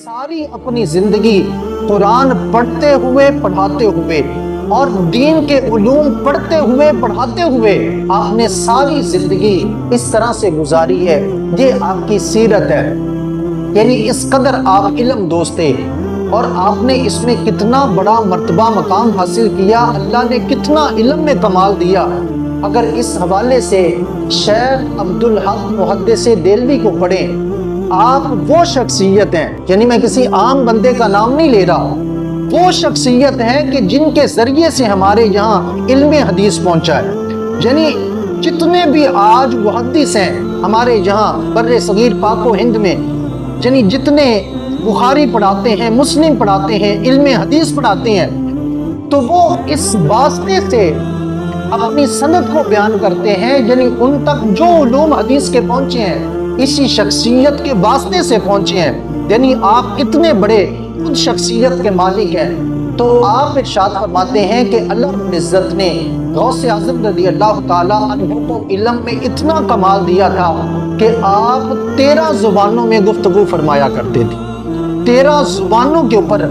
ساری اپنی زندگی قرآن پڑھتے ہوئے پڑھاتے ہوئے اور دین کے علوم پڑھتے ہوئے پڑھاتے ہوئے آپ نے ساری زندگی اس طرح سے گزاری ہے. یہ آپ کی سیرت ہے. یعنی اس قدر آپ علم دوست تھے اور آپ نے اس میں کتنا بڑا مرتبہ مقام حاصل کیا. اللہ نے کتنا علم میں کمال دیا. اگر اس حوالے سے شیخ عبدالحق محدث دہلوی کو پڑھیں، آپ وہ شخصیت ہیں، یعنی میں کسی عام بندے کا نام نہیں لے رہا، وہ شخصیت ہیں کہ جن کے ذریعے سے ہمارے یہاں علم حدیث پہنچا ہے. یعنی جتنے بھی آج محدث ہیں ہمارے یہاں بر صغیر پاک و ہند میں، یعنی جتنے بخاری پڑھاتے ہیں، مسلم پڑھاتے ہیں، علم حدیث پڑھاتے ہیں، تو وہ اس واسطے سے اپنی سند کو بیان کرتے ہیں. یعنی ان تک جو علوم حدیث کے پہنچے ہیں اسی شخصیت کے واسطے سے پہنچے ہیں. یعنی آپ اتنے بڑے خود شخصیت کے مالک ہیں. تو آپ ارشاد فرماتے ہیں کہ اللہ رب العزت نے غوث اعظم رضی اللہ تعالیٰ عنہ کو علم میں اتنا کمال دیا تھا کہ آپ 13 زبانوں میں گفتگو فرمایا کرتے تھے. 13 زبانوں کے اوپر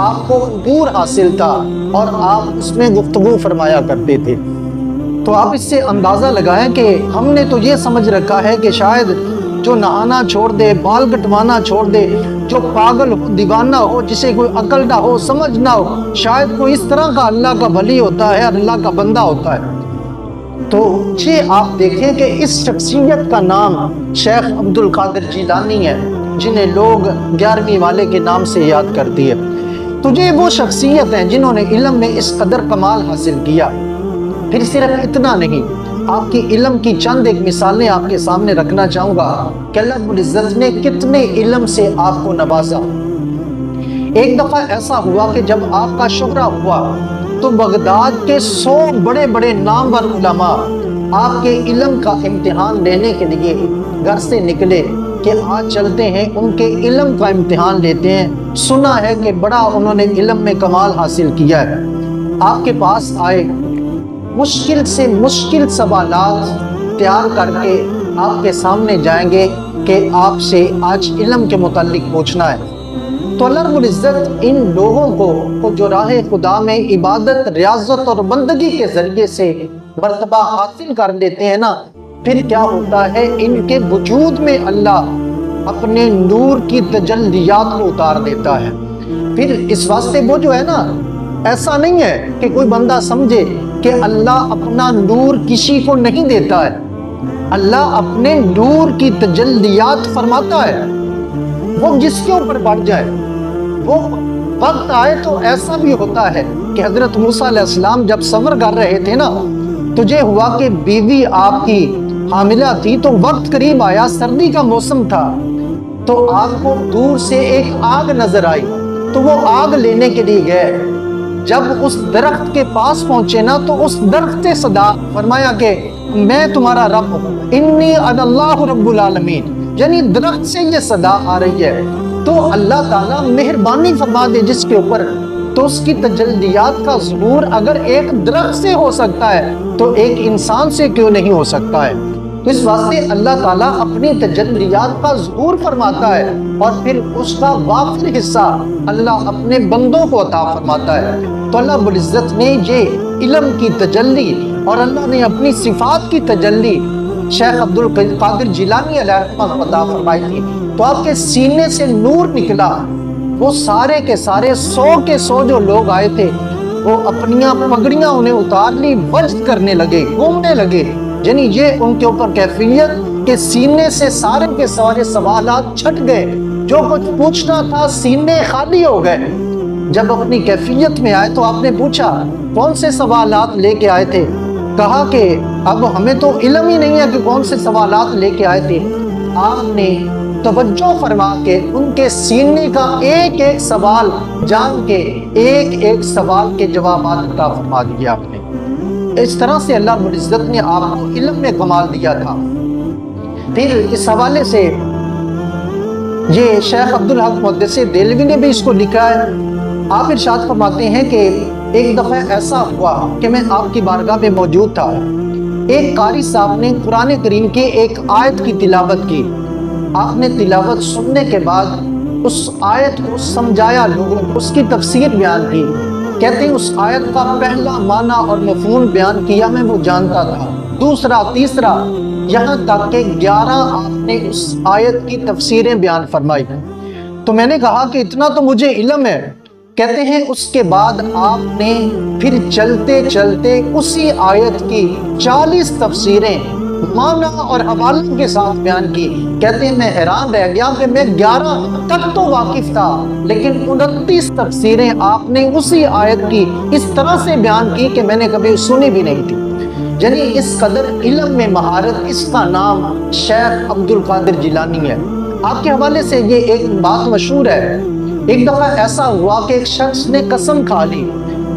آپ کو عبور حاصل تھا اور آپ اس میں گفتگو فرمایا کرتے تھے. تو آپ اس سے اندازہ لگائیں کہ ہم نے تو یہ سمجھ رکھا ہے کہ شاید جو نہانا چھوڑ دے، بال کٹوانا چھوڑ دے، جو پاگل ہو، دیوانہ ہو، جسے کوئی عقل نہ ہو، سمجھ نہ ہو، شاید کوئی اس طرح کا اللہ کا ولی ہوتا ہے، اللہ کا بندہ ہوتا ہے. تو یہ آپ دیکھیں کہ اس شخصیت کا نام شیخ عبدالقادر جیلانی ہے، جنہیں لوگ 11ویں والے کے نام سے یاد کرتی ہے. تو یہ وہ شخصیت ہیں جنہوں نے علم میں اس قدر کمال حاصل کیا. پھر صرف اتنا نہیں، آپ کی علم کی چند ایک مثالیں آپ کے سامنے رکھنا چاہوں گا کہ اللہ رب العزت نے کتنے علم سے آپ کو نوازا. ایک دفعہ ایسا ہوا کہ جب آپ کا شہرہ ہوا تو بغداد کے 100 بڑے بڑے نامور علماء آپ کے علم کا امتحان لینے کے لیے گھر سے نکلے کہ آج چلتے ہیں ان کے علم کا امتحان لیتے ہیں. سنا ہے کہ بڑا انہوں نے علم میں کمال حاصل کیا ہے. آپ کے پاس آئے، مشکل سے مشکل سوالات تیار کر کے آپ کے سامنے جائیں گے کہ آپ سے آج علم کے متعلق پوچھنا ہے. تو اللہ رب العزت ان لوگوں کو جو راہ خدا میں عبادت، ریاضت اور بندگی کے ذریعے سے مرتبہ حاصل کر دیتے ہیں نا، پھر کیا ہوتا ہے، ان کے وجود میں اللہ اپنے نور کی تجلیات کو اتار دیتا ہے. پھر اس واسطے وہ جو ہے نا، ایسا نہیں ہے کہ کوئی بندہ سمجھے کہ اللہ اپنا نور کسی کو نہیں دیتا ہے. اللہ اپنے نور کی تجلیات فرماتا ہے، وہ جس کے اوپر بڑھ جائے. وہ وقت آئے تو ایسا بھی ہوتا ہے کہ حضرت موسیٰ علیہ السلام جب سفر کر رہے تھے نا، تو یہ ہوا کہ بیوی آپ کی حاملہ تھی، تو وقت قریب آیا، سردی کا موسم تھا، تو آپ کو دور سے ایک آگ نظر آئی، تو وہ آگ لینے کے لیے گئے. جب اس درخت کے پاس پہنچے نا، تو اس درخت سے صدا فرمایا کہ میں تمہارا رب ہوں، انی انا اللہ رب العالمین. یعنی درخت سے یہ صدا آ رہی ہے. تو اللہ تعالیٰ مہربانی فرما دے جس کے اوپر، تو اس کی تجلیات کا ظہور اگر ایک درخت سے ہو سکتا ہے تو ایک انسان سے کیوں نہیں ہو سکتا ہے. تو اس واسطے اللہ تعالیٰ اپنی تجلیات کا ظہور فرماتا ہے اور پھر اس کا وافر حصہ اللہ اپنے بندوں کو عطا فرماتا ہے. تو اللہ رب العزت نے یہ علم کی تجلی اور اللہ نے اپنی صفات کی تجلی شیخ عبدالقادر جیلانی علیہ رحمۃ عطا فرمائی تھی. تو آپ کے سینے سے نور نکلا. وہ سارے کے سارے 100 کے 100 جو لوگ آئے تھے، وہ اپنیاں پگڑیاں انہیں اتار لی، وجد کرنے لگے، گھومنے لگے. یعنی یہ ان کے اوپر کیفیت کہ سینے سے سارے کے سارے سوالات چھٹ گئے. جو کچھ پوچھنا تھا سینے خالی ہو گئے. جب اپنی کیفیت میں آئے تو آپ نے پوچھا کون سے سوالات لے کے آئے تھے؟ کہا کہ اب ہمیں تو علم ہی نہیں ہے کہ کون سے سوالات لے کے آئے تھے. آپ نے توجہ فرما کے ان کے سینے کا ایک ایک سوال جان کے ایک ایک سوال کے جوابات عطا فرما دیا. آپ نے اس طرح سے اللہ رب العزت نے آپ کو علم میں کمال دیا تھا. پھر اس حوالے سے یہ شیخ عبدالحق محدث دہلوی نے بھی اس کو لکھا ہے. آپ ارشاد فرماتے ہیں کہ ایک دفعہ ایسا ہوا کہ میں آپ کی بارگاہ میں موجود تھا. ایک قاری صاحب نے قرآن کریم کی ایک آیت کی تلاوت کی. آپ نے تلاوت سننے کے بعد اس آیت کو سمجھایا لوگوں کو، اس کی تفسیر بیان کی۔ کہتے ہیں اس آیت کا پہلا معنی اور مفہوم بیان کیا میں وہ جانتا تھا، دوسرا تیسرا یہاں تک کہ 11 آپ نے اس آیت کی تفسیریں بیان فرمائی۔ تو میں نے کہا کہ اتنا تو مجھے علم ہے۔ کہتے ہیں اس کے بعد آپ نے پھر چلتے چلتے اسی آیت کی 40 تفسیریں معنی اور حوالوں کے ساتھ بیان کی۔ کہتے ہیں میں حیران رہ گیا کہ میں 11 تک تو واقف تھا، لیکن 29 تفسیریں آپ نے اسی آیت کی اس طرح سے بیان کی کہ میں نے کبھی سنی بھی نہیں تھی۔ یعنی اس قدر علم میں مہارت، اس کا نام شیخ عبد القادر جیلانی ہے۔ آپ کے حوالے سے یہ ایک بات مشہور ہے، ایک دفعہ ایسا ہوا کہ ایک شخص نے قسم کھا لی،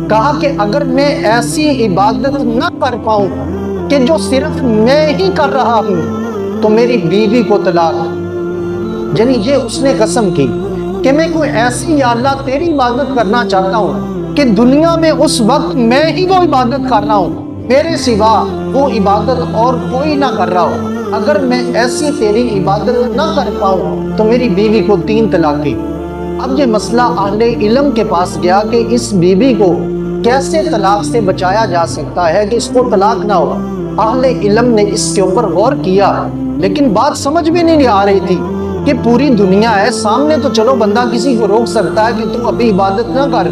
کہا کہ اگر میں ایسی عبادت نہ کر پاؤں کہ جو صرف میں ہی کر رہا ہوں تو میری بیوی کو طلاق۔ یعنی یہ اس نے قسم کی کہ میں کوئی ایسی، یا اللہ تیری عبادت کرنا چاہتا ہوں کہ دنیا میں اس وقت میں ہی وہ عبادت کر رہا ہوں، میرے سوا وہ عبادت اور کوئی نہ کر رہا ہو۔ اگر میں ایسی تیری عبادت نہ کر پاؤں تو میری بیوی کو 3 طلاق دی۔ اب یہ مسئلہ اہل علم کے پاس گیا کہ اس بیوی کو کیسے طلاق سے بچایا جا سکتا ہے کہ اس کو طلاق نہ ہو۔ اہل علم نے اس کے اوپر غور کیا، لیکن بات سمجھ میں نہیں آ رہی تھی کہ پوری دنیا ہے سامنے، تو چلو بندہ کسی کو روک سکتا ہے کہ تم ابھی عبادت نہ کر،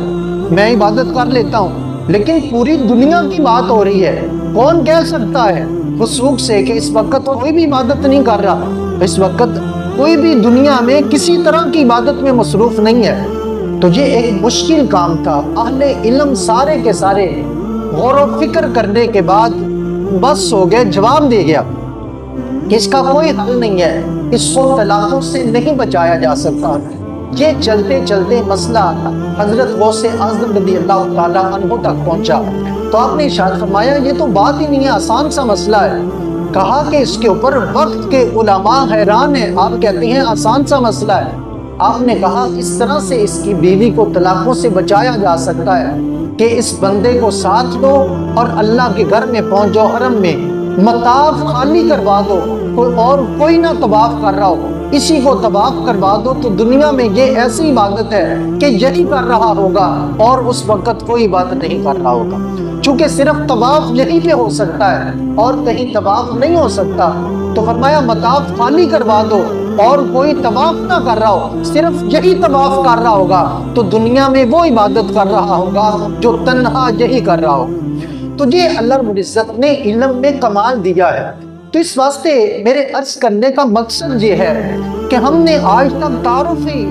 میں عبادت کر لیتا ہوں، لیکن پوری دنیا کی بات ہو رہی ہے، کون کہہ سکتا ہے وثوق سے کہ اس وقت کوئی بھی عبادت نہیں کر رہا، اس وقت کوئی بھی دنیا میں کسی طرح کی عبادت میں مصروف نہیں ہے۔ تو یہ ایک مشکل کام تھا۔ اہل علم سارے کے سارے غور و فکر کرنے کے بعد بس ہو گئے، جواب دے گیا کہ اس کا کوئی حل نہیں ہے، اس کو طلاقوں سے نہیں بچایا جا سکتا۔ یہ چلتے چلتے مسئلہ حضرت غوث اعظم رضی اللہ تعالیٰ عنہ تک پہنچا، تو آپ نے ارشاد فرمایا یہ تو بات ہی نہیں ہے، آسان سا مسئلہ ہے۔ کہا کہ اس کے اوپر وقت کے علماء حیران ہیں، آپ کہتے ہیں آسان سا مسئلہ ہے۔ آپ نے کہا اس طرح سے اس کی بیوی کو طلاقوں سے بچایا جا سکتا ہے کہ اس بندے کو ساتھ لو اور اللہ کے گھر میں پہنچ جاؤ، حرم میں مطاف خالی کروا دو، اور کوئی نہ طواف کر رہا ہو، اسی کو طواف کروا دو، تو دنیا میں یہ ایسی عبادت ہے کہ یہی کر رہا ہوگا اور اس وقت کوئی عبادت نہیں کر رہا ہوگا۔ چونکہ صرف طواف یہیں پہ ہو سکتا ہے اور کہیں طواف نہیں ہو سکتا، تو فرمایا مطاف خالی کروا دو اور کوئی طواف نہ کر رہا ہو، صرف یہی طواف کر رہا ہوگا، تو دنیا میں وہ عبادت کر رہا ہوگا جو تنہا یہی کر رہا ہو۔ تو یہ اللہ رب العزت نے علم میں کمال دیا ہے۔ تو اس واسطے میرے عرض کرنے کا مقصد یہ ہے کہ ہم نے آج تک تعارف ہی